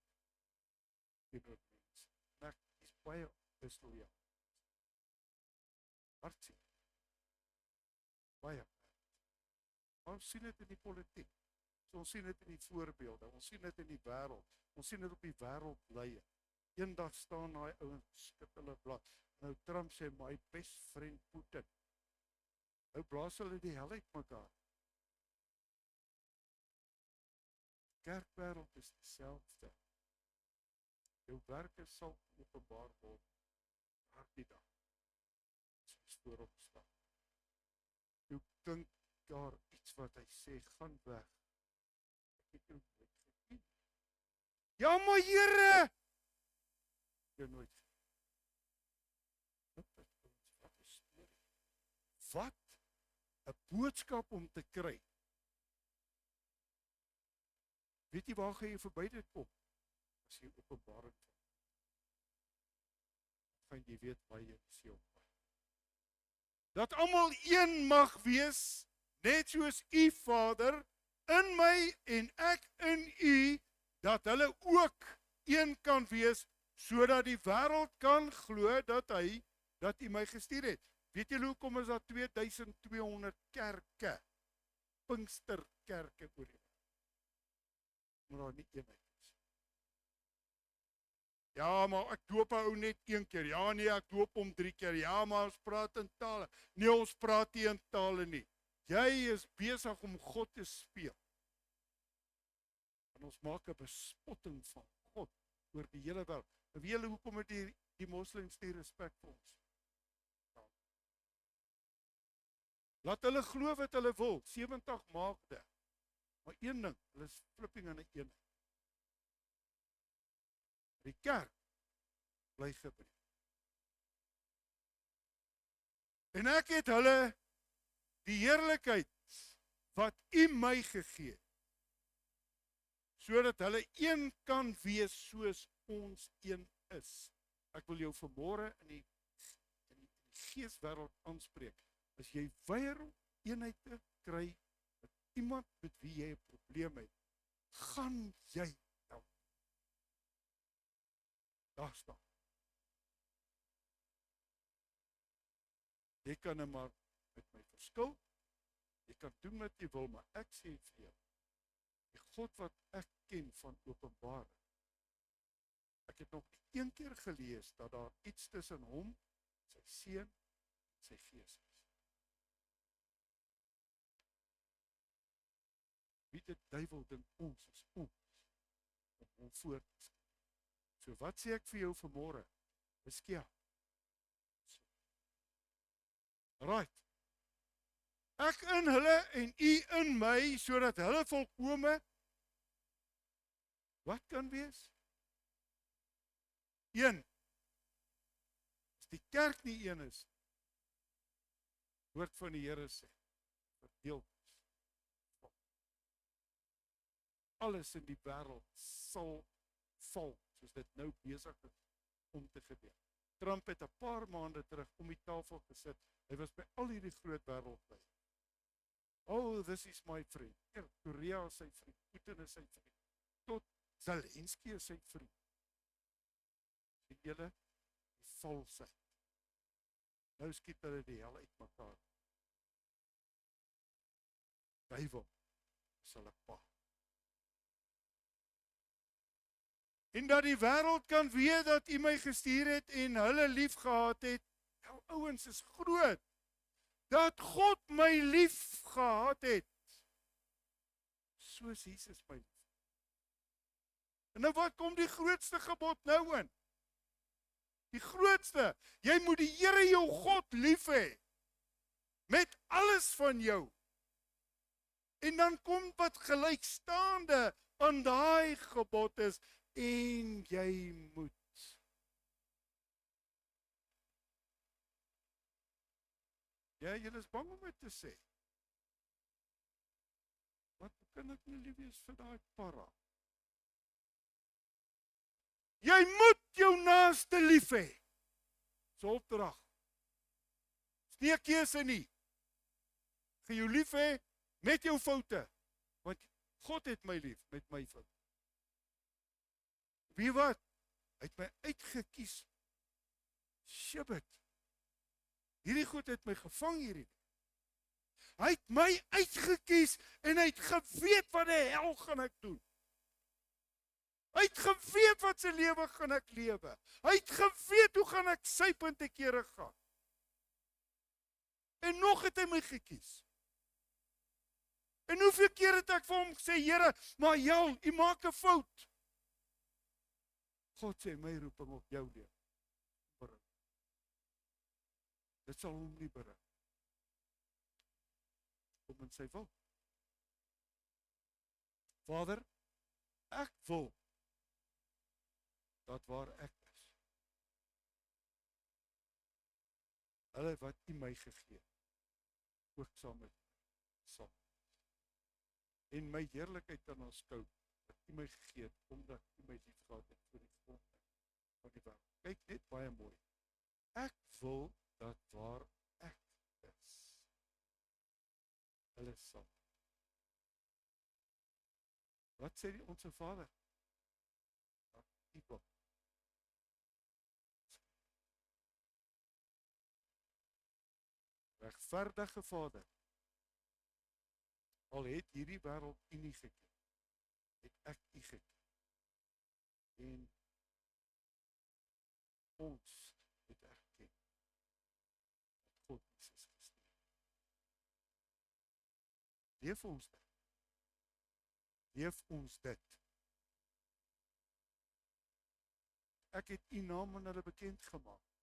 teenoor mense. Ek is baie disloyaal. Hartseer. Baie. Ons sien dit in die politiek. So ons sien dit in die voorbeelde, ons sien dit in die wêreld, ons sien dit op die wêreldblye. Eendag staan daai ouens skit hulle blad. Nou Trump sê my best friend Putin. Nou blaas hulle die hel uit mekaar. Kerkwêreld is dieselfde. Jou werke sal openbaar word daardie dag. Soos voorop staan. Jou dink daar iets wat hy sê, gaan weg. Ek het jou nooit geken. Ja, maar Here! Jou nooit geken. Wat 'n boodskap om te kry. Weet jy waar gaan jy verby dit kom? As jy openbaring van. Gaan jy weet waar jy is op. Dat almal een mag wees, net soos u Vader in my en ek in u, dat hulle ook een kan wees, sodat die wêreld kan glo dat u my gestuur het. Weet julle hoekom is daar 2200 kerke, Pinksterkerke oor die wêreld? Maar daar nie eenheid is. Ja, maar ek doop 'n ou net een keer. Ja nee, ek doop hom 3 keer. Ja, maar ons praat in tale. Nee, ons praat nie in tale nie. Jy is besig om God te speel. En ons maak 'n bespotting van God oor die hele wêreld. En weet julle hoekom het die moslems nie respek vir ons? Laat hulle glo wat hulle wil, 70 maagde. Maar een ding, hulle is flipping in 'n eenheid. Die kerk bly gebreek. En ek het hulle die heerlikheid wat u my gegee het, sodat hulle een kan wees soos ons een is. Ek wil jou vanmôre in die geeswêreld aanspreek. As jy weier om eenheid te kry met iemand met wie jy 'n probleem het, gaan jy help. Daar staan. Jy kan nou maar met my verskil, jy kan doen wat jy wil, maar ek sê vir jou, die God wat ek ken van Openbaring, Ek het nog nie een keer gelees dat daar iets tussen hom, sy seun, sy gees is. Wie die duiwel dink ons is om hom voor te sien. So wat sê ek vir jou vanmôre? Hiskia. Right. Ek in hulle en u in my, sodat hulle volkome, wat kan wees? Een. As die kerk nie een is, woord van die Here sê, verdeel is. Alles in die wêreld sal val, soos dit nou besig is om te gebeur. Trump het 'n paar maande terug om die tafel gesit. Hy was by al hierdie groot wêreldleiers. Oh, this is my friend. Korea is sy vriend, Putin is sy vriend, tot Zelensky is sy vriend. Sien julle die valsheid. Nou skiet hulle die hel uit mekaar. Duiwel is hulle pa. En dat die wêreld kan weet dat U my gestuur het en hulle lief gehad het. Nou ouens is groot. Dat God my lief gehad het. Soos Jesus my lief. En nou wat kom die grootste gebod nou in? Die grootste, jy moet die Here jou God lief hê. Met alles van jou. En dan kom wat gelykstaande aan daai gebod is. En jy moet. Ja, jy is bang om dit te sê. Wat kan ek nie lief wees vir daai para? Jy moet jou naaste lief hê. Dis 'n opdrag. Dis nie 'n keuse nie. Ek gaan jou lief hê met jou foute, want God het my lief met my foute. Wie wat? Hy het my uitgekies. Shibit. Hierdie goed het my gevang hierdie. Hy het my uitgekies en hy het geweet wat die hel gaan ek doen. Hy het geweet wat se lewe gaan ek lewe. Hy het geweet hoe gaan ek sypende kere gaan. En nog het hy my gekies. En hoeveel keer het ek vir hom gesê, Here, maar Jel, U maak 'n fout. God sê my roeping op jou lewe. Bereik. Dit sal hom nie bereik. Kom in sy wil. Vader, ek wil dat waar ek is, hulle wat U my gegee, ook saam met sal. En my heerlikheid kan aanskou wat U my gegee het, omdat U my lief gehad het vir die grondlegting van die wêreld. Kyk net baie mooi. Ek wil dat waar ek is, hulle sal. Wat sê die onsse Vader? Dat U wil. Regverdige Vader, al het hierdie wêreld U nie geken, het ek U geken. En ons het erken dat God Jesus gestuur. Leef ons dit. Leef ons dit. Ek het U naam aan hulle bekend gemaak.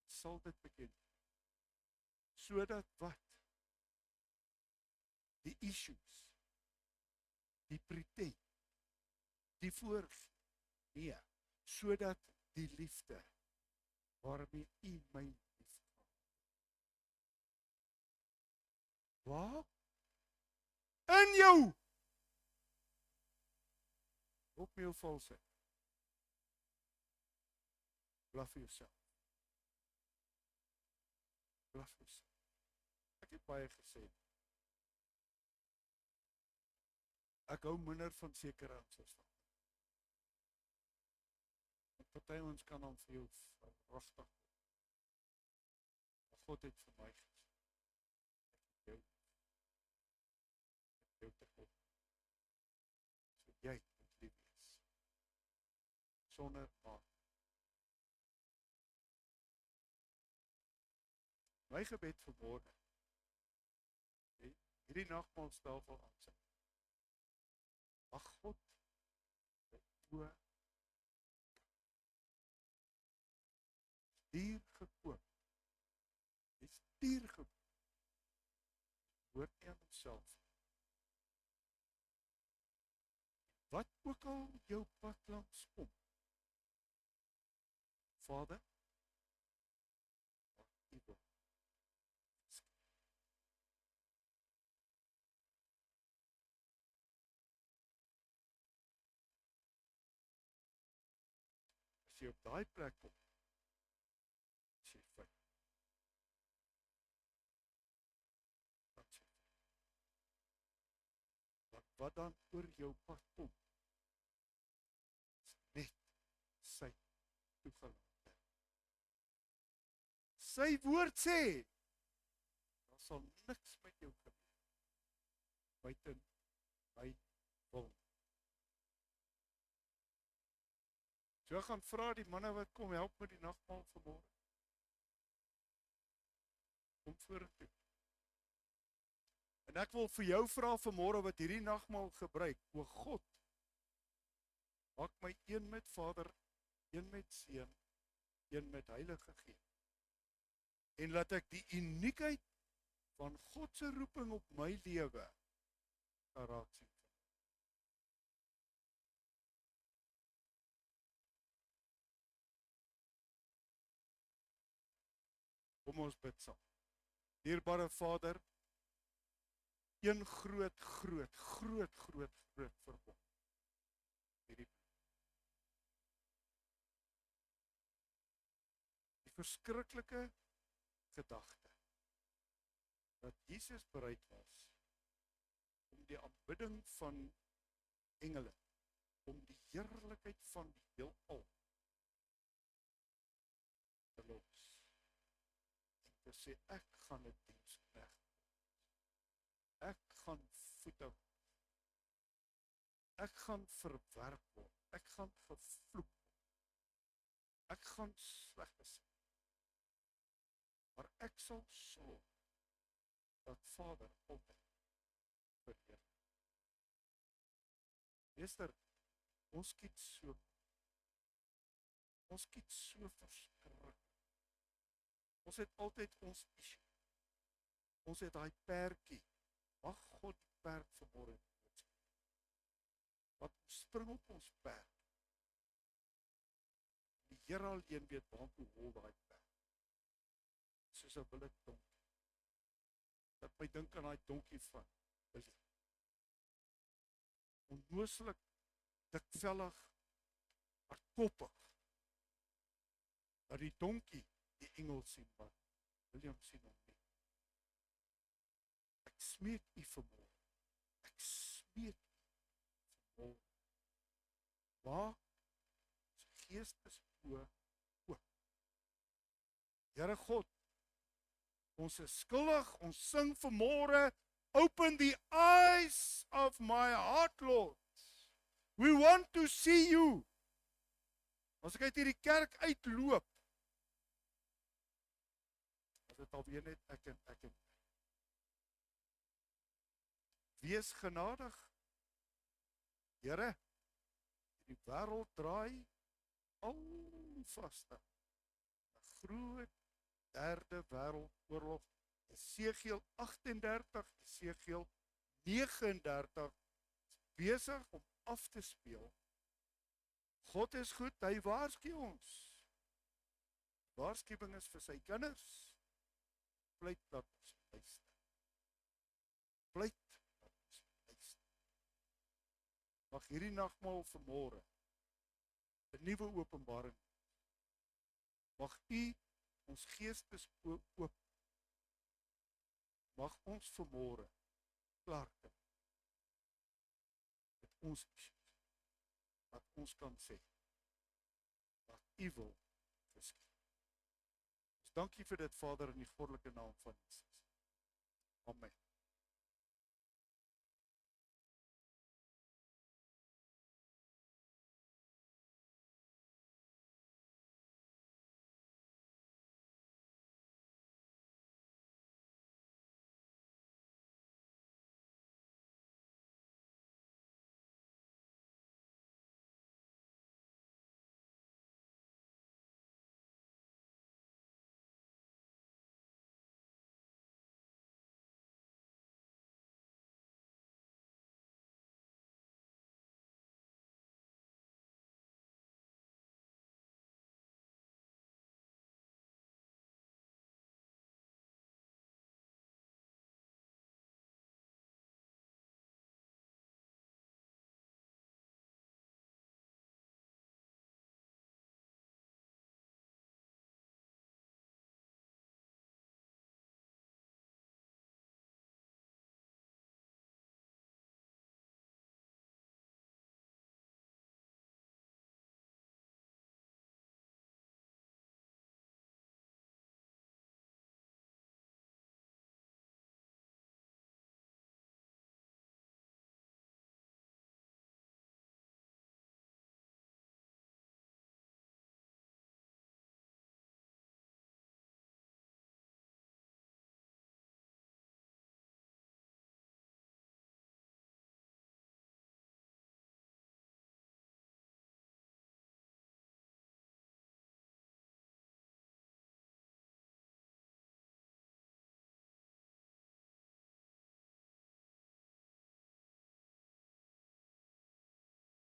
Sal dit bekend. Sodat wat? Die issues, die pretend, die voorgee, nee, sodat die liefde waarmee U my lief gehad. Waar? In jou! Op my jou valsheid. Blaf vir jouself. Blaf vir jouself. Ek het baie gesê. Ek hou minder van sekere aansoos van. Party ons kan dan vir jou verragtig. Maar God het vir my gesê. Ek jou te God. So jy moet lief wees. sonder maat. My gebed vanmôre, hierdie nagmaalstafel aansit. Mag God die oë dier gekoop. Dis dier gekoop. Hoort nie aan homself. Wat ook al jou pad langs kom. Vader, mag U wil. As jy op daai plek kom, is jy vry. Dan sê jy, wat dan oor jou pad kom, is net sy toegelaat. Sy woord sê, daar sal niks met jou gebeur, buiten my wil. So ek gaan vra die manne wat kom help met die nagmaal vanmôre. Kom vorentoe. En ek wil vir jou vra vanmôre wat hierdie nagmaal gebruik, o God, maak my een met Vader, een met Seun, een met Heilige Gees. En laat ek die uniekheid van God se roeping op my lewe kan raak sien. Kom ons bid saam. Dierbare Vader, een groot verbond. Die verskriklike gedagte dat Jesus bereid was om die aanbidding van engele, om die heerlikheid van die heelal te los. En te sê, ek gaan 'n diensknegt. Ek gaan voete. Ek gaan verwerp word. Ek gaan gevloek word. Ek gaan sleg gesê. Maar ek sal sorg dat Vader altyd verheer. Meester, ons skiet so verskriklik. Ons het altyd ons issue. Ons het daai perdjie. Mag God die perd vanmôre doodskiet. Wat spring op ons perd. Die Here alleen weet waartoe hol daai perd. Soos 'n wilde donkie. Dat my dink aan daai donkie van Billy. Onnooslik, dikvellig, hardkoppig. Dat die donkie die engel sien, maar William sien hom nie. Ek smeek U vanmôre. Ek smeek U vanmôre. Waar ons geestesoë oop. Here God, ons is skuldig, ons sing vanmôre, open the eyes of my heart, Lord. We want to see you. As ek uit hierdie kerk uitloop, as dit alweer net ek en wees genadig. Here, die wêreld draai al vaster. 'n groot derde wêreldoorlog. Esegiel 38, Esegiel 39 besig om af te speel. God is goed, hy waarsku ons. Waarskuwing is vir sy kinders. Pleit dat ons luister. Pleit dat ons luister. Mag hierdie nagmaal vanmôre 'n nuwe openbaring. Mag U ons geestes oop. Mag ons vanmôre klaar kom met ons issues. Wat ons kan sê. Wat U wil geskied. Dankie vir dit, Vader, in die goddelike naam van Jesus. Amen.